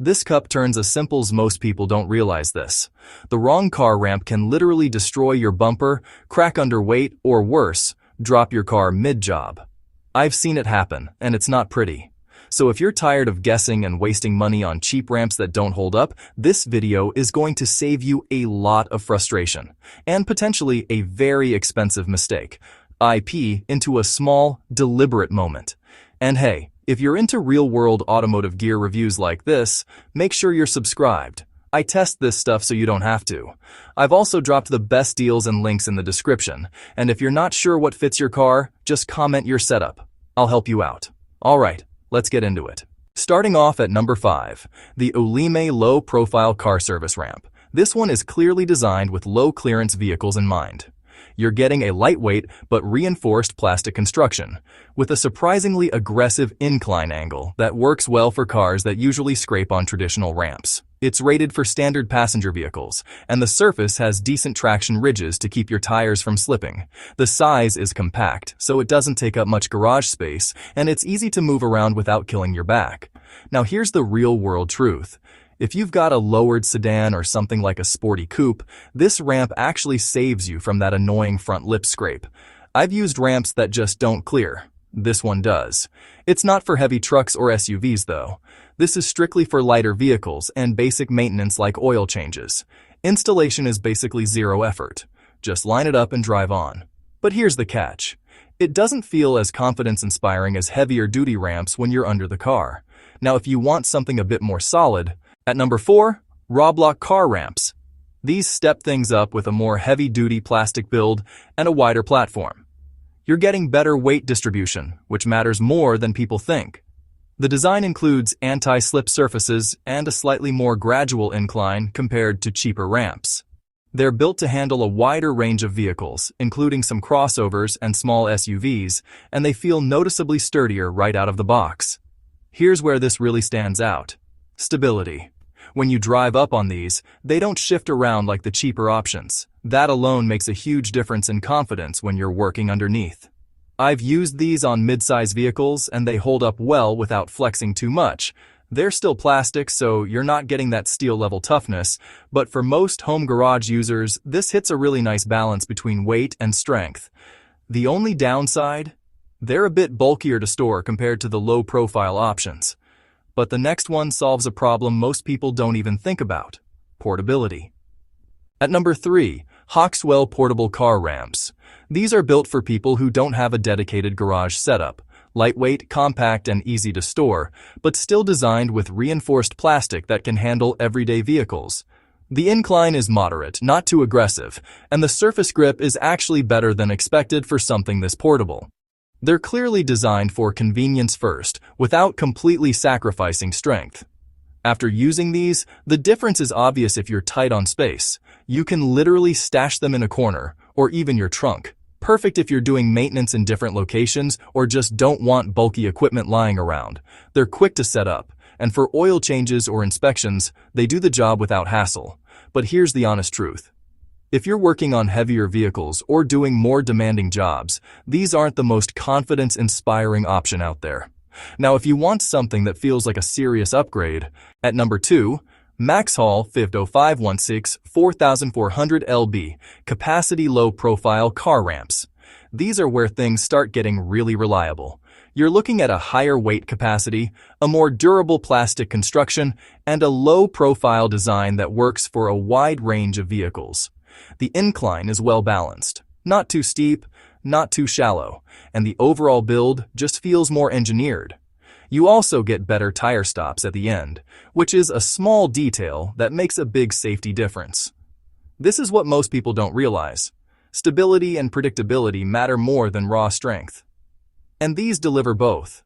This cup turns as simple as most people don't realize this. The wrong car ramp can literally destroy your bumper, crack under weight, or worse, drop your car mid-job. I've seen it happen, and it's not pretty. So if you're tired of guessing and wasting money on cheap ramps that don't hold up, this video is going to save you a lot of frustration, and potentially a very expensive mistake. IP into a small, deliberate moment. And hey, if you're into real-world automotive gear reviews like this, make sure you're subscribed. I test this stuff so you don't have to. I've also dropped the best deals and links in the description, and if you're not sure what fits your car, just comment your setup. I'll help you out. Alright, let's get into it. Starting off at number 5, the OULEME Low-Profile Car Service Ramp. This one is clearly designed with low-clearance vehicles in mind. You're getting a lightweight but reinforced plastic construction, with a surprisingly aggressive incline angle that works well for cars that usually scrape on traditional ramps. It's rated for standard passenger vehicles, and the surface has decent traction ridges to keep your tires from slipping. The size is compact, so it doesn't take up much garage space, and it's easy to move around without killing your back. Now here's the real-world truth. If you've got a lowered sedan or something like a sporty coupe, this ramp actually saves you from that annoying front lip scrape. I've used ramps that just don't clear. This one does. It's not for heavy trucks or SUVs though. This is strictly for lighter vehicles and basic maintenance like oil changes. Installation is basically zero effort. Just line it up and drive on. But here's the catch. It doesn't feel as confidence-inspiring as heavier duty ramps when you're under the car. Now if you want something a bit more solid, at number 4, ROBLOCK Car Ramps. These step things up with a more heavy-duty plastic build and a wider platform. You're getting better weight distribution, which matters more than people think. The design includes anti-slip surfaces and a slightly more gradual incline compared to cheaper ramps. They're built to handle a wider range of vehicles, including some crossovers and small SUVs, and they feel noticeably sturdier right out of the box. Here's where this really stands out. Stability. When you drive up on these, they don't shift around like the cheaper options. That alone makes a huge difference in confidence when you're working underneath. I've used these on mid-size vehicles and they hold up well without flexing too much. They're still plastic, so you're not getting that steel-level toughness, but for most home garage users, this hits a really nice balance between weight and strength. The only downside? They're a bit bulkier to store compared to the low-profile options. But the next one solves a problem most people don't even think about: portability. At number 3, HOXWELL Portable Car Ramps. These are built for people who don't have a dedicated garage setup. Lightweight, compact, and easy to store, but still designed with reinforced plastic that can handle everyday vehicles. The incline is moderate, not too aggressive, and the surface grip is actually better than expected for something this portable. They're clearly designed for convenience first, without completely sacrificing strength. After using these, the difference is obvious if you're tight on space. You can literally stash them in a corner, or even your trunk. Perfect if you're doing maintenance in different locations or just don't want bulky equipment lying around. They're quick to set up, and for oil changes or inspections, they do the job without hassle. But here's the honest truth. If you're working on heavier vehicles or doing more demanding jobs, these aren't the most confidence-inspiring option out there. Now, if you want something that feels like a serious upgrade, at number 2, MaxxHaul 50516 4400 lb Capacity Low-Profile Car Ramps. These are where things start getting really reliable. You're looking at a higher weight capacity, a more durable plastic construction, and a low-profile design that works for a wide range of vehicles. The incline is well balanced, not too steep, not too shallow, and the overall build just feels more engineered. You also get better tire stops at the end, which is a small detail that makes a big safety difference. This is what most people don't realize. Stability and predictability matter more than raw strength. And these deliver both.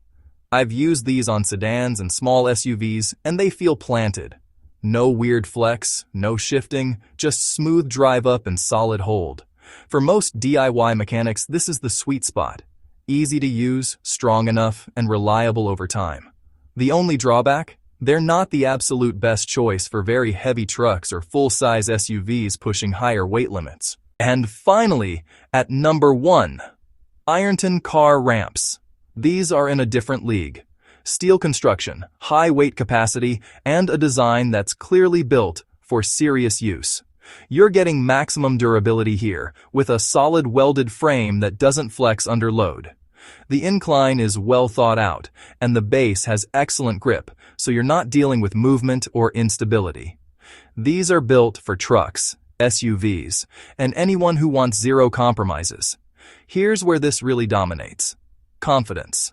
I've used these on sedans and small SUVs, and they feel planted. No weird flex, no shifting, just smooth drive up and solid hold. For most DIY mechanics, this is the sweet spot. Easy to use, strong enough, and reliable over time. The only drawback? They're not the absolute best choice for very heavy trucks or full-size SUVs pushing higher weight limits. And finally, at number 1, Ironton Car Ramps. These are in a different league. Steel construction, high weight capacity, and a design that's clearly built for serious use. You're getting maximum durability here, with a solid welded frame that doesn't flex under load. The incline is well thought out, and the base has excellent grip, so you're not dealing with movement or instability. These are built for trucks, SUVs, and anyone who wants zero compromises. Here's where this really dominates. Confidence.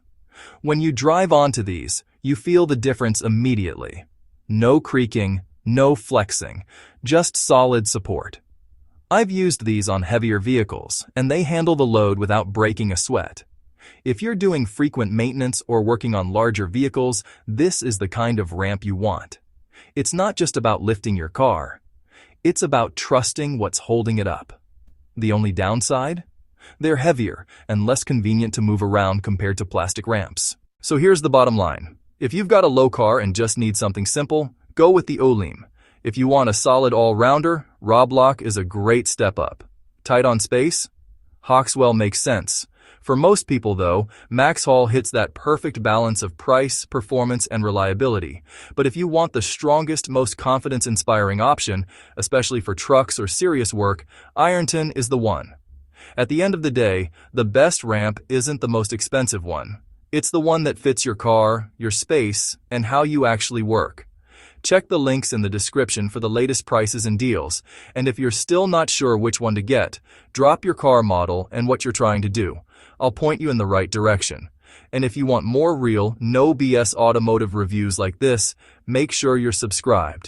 When you drive onto these, you feel the difference immediately. No creaking, no flexing, just solid support. I've used these on heavier vehicles, and they handle the load without breaking a sweat. If you're doing frequent maintenance or working on larger vehicles, this is the kind of ramp you want. It's not just about lifting your car. It's about trusting what's holding it up. The only downside? They're heavier and less convenient to move around compared to plastic ramps. So here's the bottom line. If you've got a low car and just need something simple, go with the OULEME. If you want a solid all-rounder, ROBLOCK is a great step up. Tight on space? HOXWELL makes sense. For most people, though, MaxxHaul hits that perfect balance of price, performance, and reliability. But if you want the strongest, most confidence-inspiring option, especially for trucks or serious work, Ironton is the one. At the end of the day, the best ramp isn't the most expensive one. It's the one that fits your car, your space, and how you actually work. Check the links in the description for the latest prices and deals, and if you're still not sure which one to get, drop your car model and what you're trying to do. I'll point you in the right direction. And if you want more real, no BS automotive reviews like this, make sure you're subscribed.